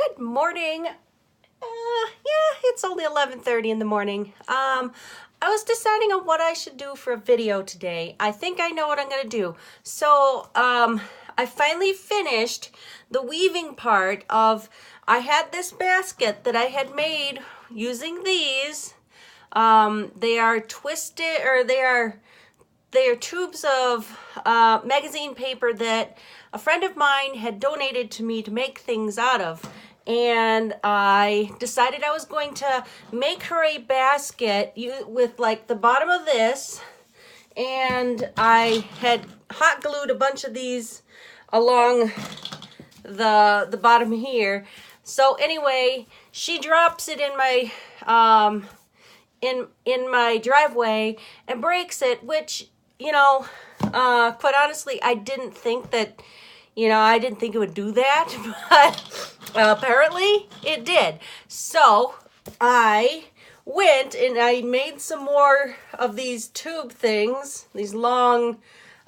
Good morning. Yeah, it's only 11:30 in the morning. I was deciding on what I should do for a video today. I think I know what I'm gonna do. So, I finally finished the weaving part of, I had this basket that I had made using these. They are twisted, or they are tubes of magazine paper that a friend of mine had donated to me to make things out of. And I decided I was going to make her a basket with like the bottom of this. And I had hot glued a bunch of these along the bottom here. So anyway, she drops it in my in my driveway and breaks it, which, quite honestly, I didn't think that, I didn't think it would do that, but apparently it did. So I went and I made some more of these tube things, these long,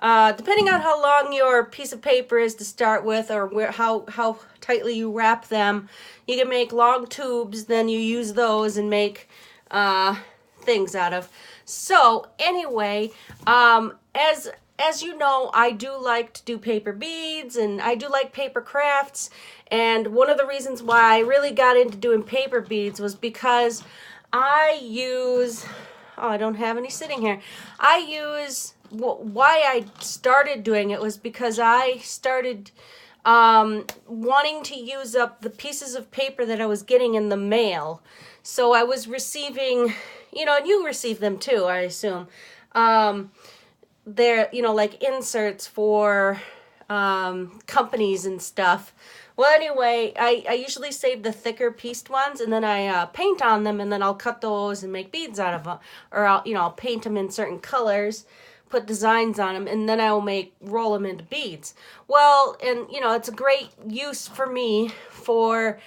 depending on how long your piece of paper is to start with, or how tightly you wrap them, you can make long tubes, then you use those and make things out of. So anyway, as you know, I do like to do paper beads, and I do like paper crafts. And one of the reasons why I really got into doing paper beads was because I use, I don't have any sitting here. Why I started doing it was because I started wanting to use up the pieces of paper that I was getting in the mail. So I was receiving, and you receive them too, I assume. They're, like inserts for companies and stuff. Well, anyway, I usually save the thicker pieced ones, and then I paint on them, and then I'll cut those and make beads out of them. Or I'll paint them in certain colors, put designs on them, and then I will roll them into beads. Well, and it's a great use for me for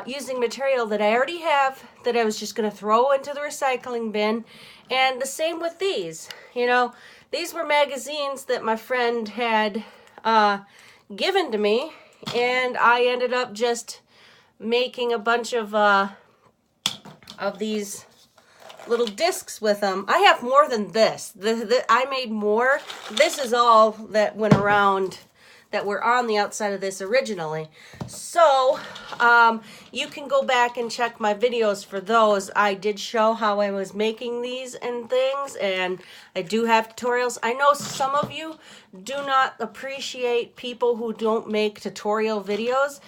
using material that I already have, that I was just going to throw into the recycling bin. And the same with these. These were magazines that my friend had given to me, and I ended up just making a bunch of these little discs with them. I have more than this. I made more. This is all that went around, that were on the outside of this originally. So you can go back and check my videos for those. I did show how I was making these and things, and I do have tutorials. I know some of you do not appreciate people who don't make tutorial videos.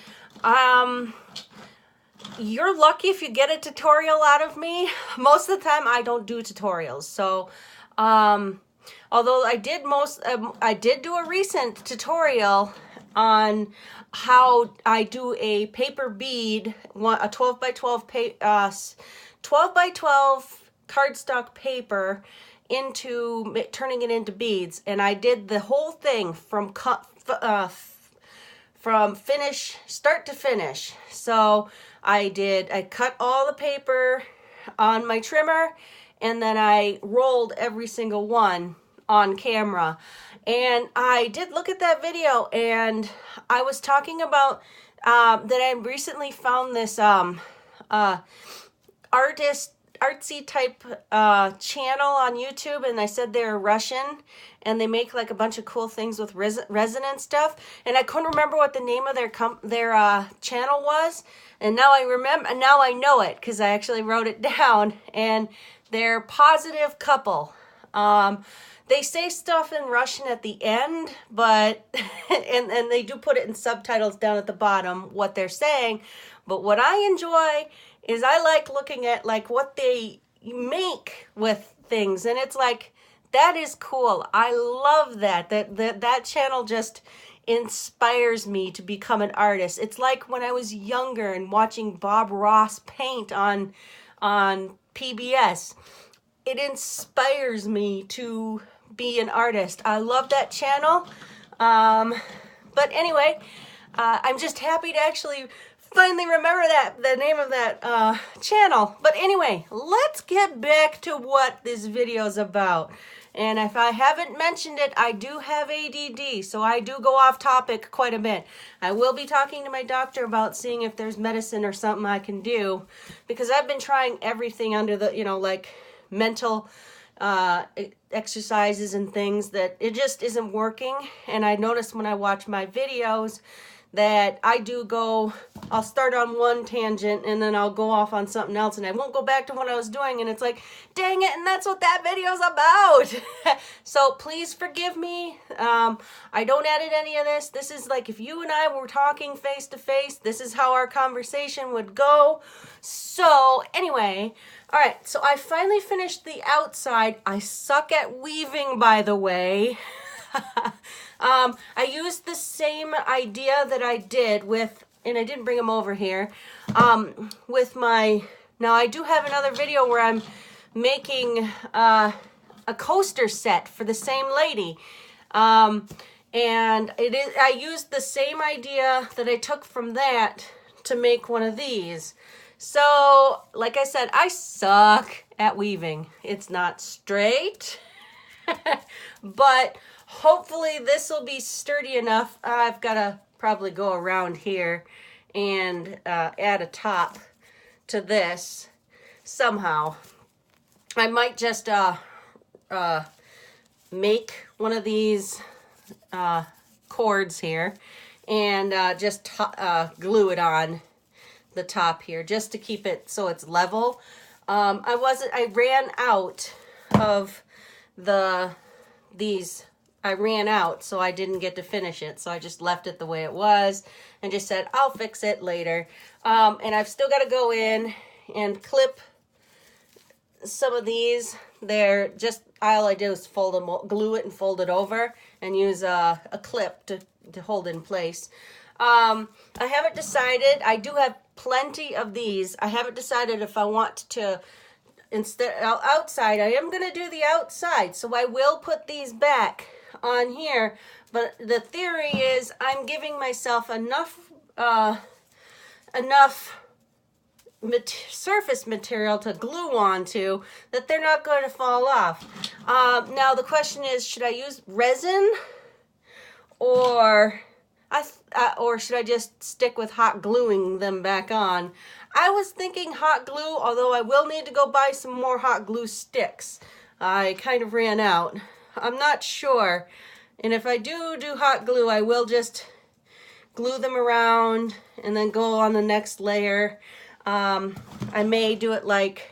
You're lucky if you get a tutorial out of me. Most of the time I don't do tutorials. So although I did do a recent tutorial on how I do a paper bead, a 12 by 12 12 by 12 cardstock paper, into turning it into beads, and I did the whole thing from start to finish. So I cut all the paper on my trimmer, and then I rolled every single one on camera. And I did look at that video, and I was talking about that I recently found this artsy type channel on YouTube, and I said they're Russian, and they make like a bunch of cool things with resin and stuff. And I couldn't remember what the name of their channel was, and now I remember. Now I know it because I actually wrote it down. And they're Positive Couple. They say stuff in Russian at the end, but and they do put it in subtitles down at the bottom, what they're saying. But what I enjoy is I like looking at like what they make with things, and it's like, that is cool. I love that. That channel just inspires me to become an artist. It's like when I was younger and watching Bob Ross paint on PBS. It inspires me to be an artist. I love that channel. But anyway, I'm just happy to actually finally remember the name of that channel. But anyway, let's get back to what this video is about. And if I haven't mentioned it, I do have ADD, so I do go off topic quite a bit. I will be talking to my doctor about seeing if there's medicine or something I can do, because I've been trying everything under the, like mental exercises and things, that it just isn't working. And I noticed when I watch my videos that I'll start on one tangent and then I'll go off on something else and I won't go back to what I was doing, and it's like, dang it, and that's what that video's about. So please forgive me. I don't edit any of this. This is like if you and I were talking face to face, this is how our conversation would go. So anyway, all right, so I finally finished the outside. I suck at weaving, by the way. I used the same idea that I did with, and I didn't bring them over here, with now I do have another video where I'm making a coaster set for the same lady. And I used the same idea that I took from that to make one of these. So, like I said, I suck at weaving. It's not straight, but hopefully this will be sturdy enough. I've got to probably go around here and add a top to this somehow. I might just make one of these cords here and just glue it on the top here just to keep it so it's level. I ran out of these. I ran out, so I didn't get to finish it. So I just left it the way it was and just said, I'll fix it later. And I've still got to go in and clip some of these. They're just, all I do is fold them, glue it and fold it over and use a clip to hold in place. I haven't decided. I do have plenty of these. I haven't decided if I want to, instead, outside, I am going to do the outside. So I will put these back on here. But the theory is I'm giving myself enough surface material to glue onto that they're not going to fall off. Now the question is, should I use resin or should I just stick with hot gluing them back on? I was thinking hot glue, although I will need to go buy some more hot glue sticks. I kind of ran out. I'm not sure. And if I do hot glue, I will just glue them around and then go on the next layer. I may do it like,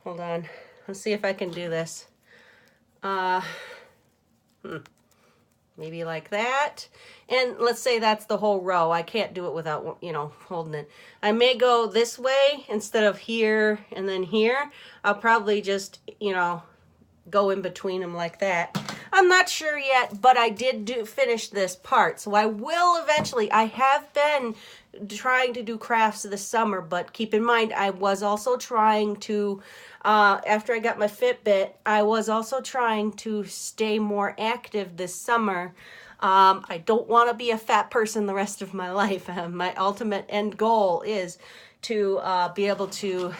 hold on, let's see if I can do this. Maybe like that. And let's say that's the whole row. I can't do it without, holding it. I may go this way instead of here and then here. I'll probably just, go in between them like that. I'm not sure yet, but I did finish this part. So I will eventually. I have been trying to do crafts this summer, but keep in mind, I was also trying to, after I got my Fitbit, I was also trying to stay more active this summer. I don't want to be a fat person the rest of my life. My ultimate end goal is to be able to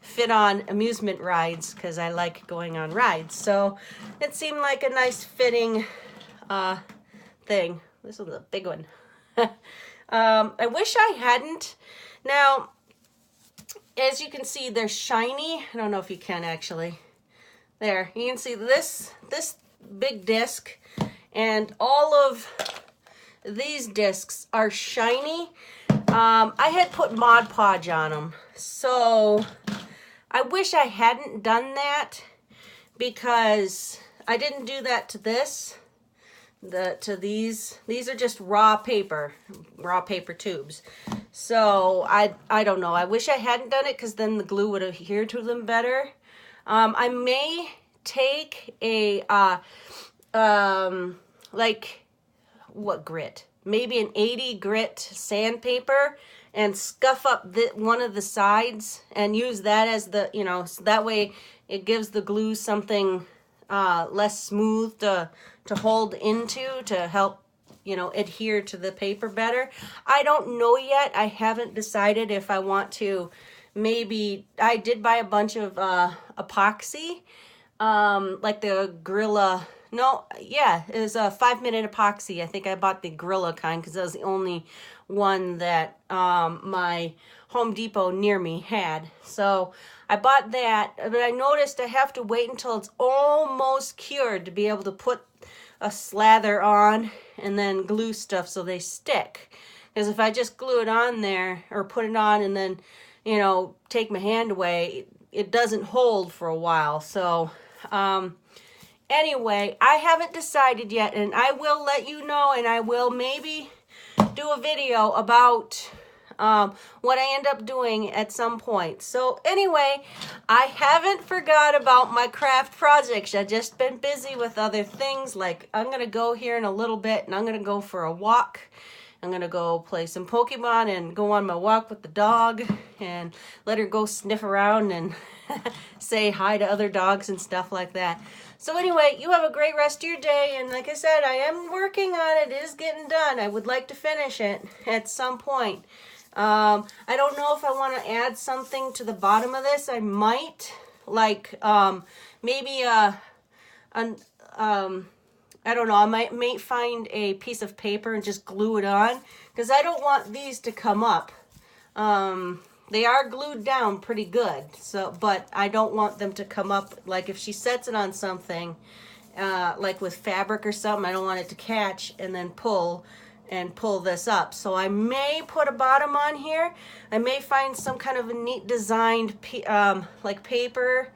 fit on amusement rides because I like going on rides. So it seemed like a nice fitting thing. This was a big one. I wish I hadn't. Now, as you can see, they're shiny. I don't know if you can actually. There, you can see this big disc, and all of these discs are shiny. I had put Mod Podge on them, so I wish I hadn't done that because I didn't do that to this. To these are just raw paper tubes. So I don't know. I wish I hadn't done it because then the glue would adhere to them better. I may take a like what grit? Maybe an 80 grit sandpaper and scuff up one of the sides and use that as the, so that way it gives the glue something less smooth to hold into to help, adhere to the paper better. I don't know yet. I haven't decided if I want to. Maybe I did buy a bunch of epoxy like the Gorilla. No, yeah, it was a 5-minute epoxy. I think I bought the Gorilla kind because that was the only one that my Home Depot near me had. So I bought that, but I noticed I have to wait until it's almost cured to be able to put a slather on and then glue stuff so they stick. Because if I just glue it on there or put it on and then, you know, take my hand away, it doesn't hold for a while. So anyway, I haven't decided yet, and I will let you know, and I will maybe do a video about what I end up doing at some point. So anyway, I haven't forgot about my craft projects. I've just been busy with other things. Like I'm going to go here in a little bit, and I'm going to go for a walk. I'm going to go play some Pokemon and go on my walk with the dog and let her go sniff around and say hi to other dogs and stuff like that. So anyway, you have a great rest of your day. And like I said, I am working on it. It is getting done. I would like to finish it at some point. I don't know if I want to add something to the bottom of this. I might, like maybe I don't know, I might find a piece of paper and just glue it on, because I don't want these to come up. They are glued down pretty good, so, but I don't want them to come up. Like if she sets it on something, like with fabric or something, I don't want it to catch and then pull this up. So I may put a bottom on here. I may find some kind of a neat designed like paper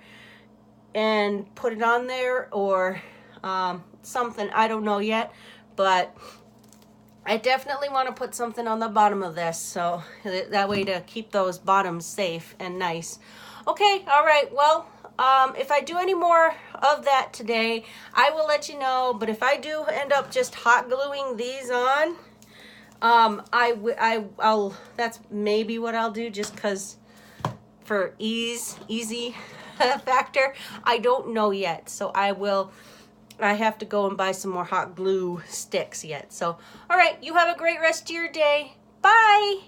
and put it on there, or something. I don't know yet, but I definitely want to put something on the bottom of this, so that way to keep those bottoms safe and nice. Okay, all right, well, if I do any more of that today, I will let you know. But if I do end up just hot gluing these on, I'll that's maybe what I'll do, just because for easy factor. I don't know yet, so I have to go and buy some more hot glue sticks yet. So, all right, you have a great rest of your day. Bye.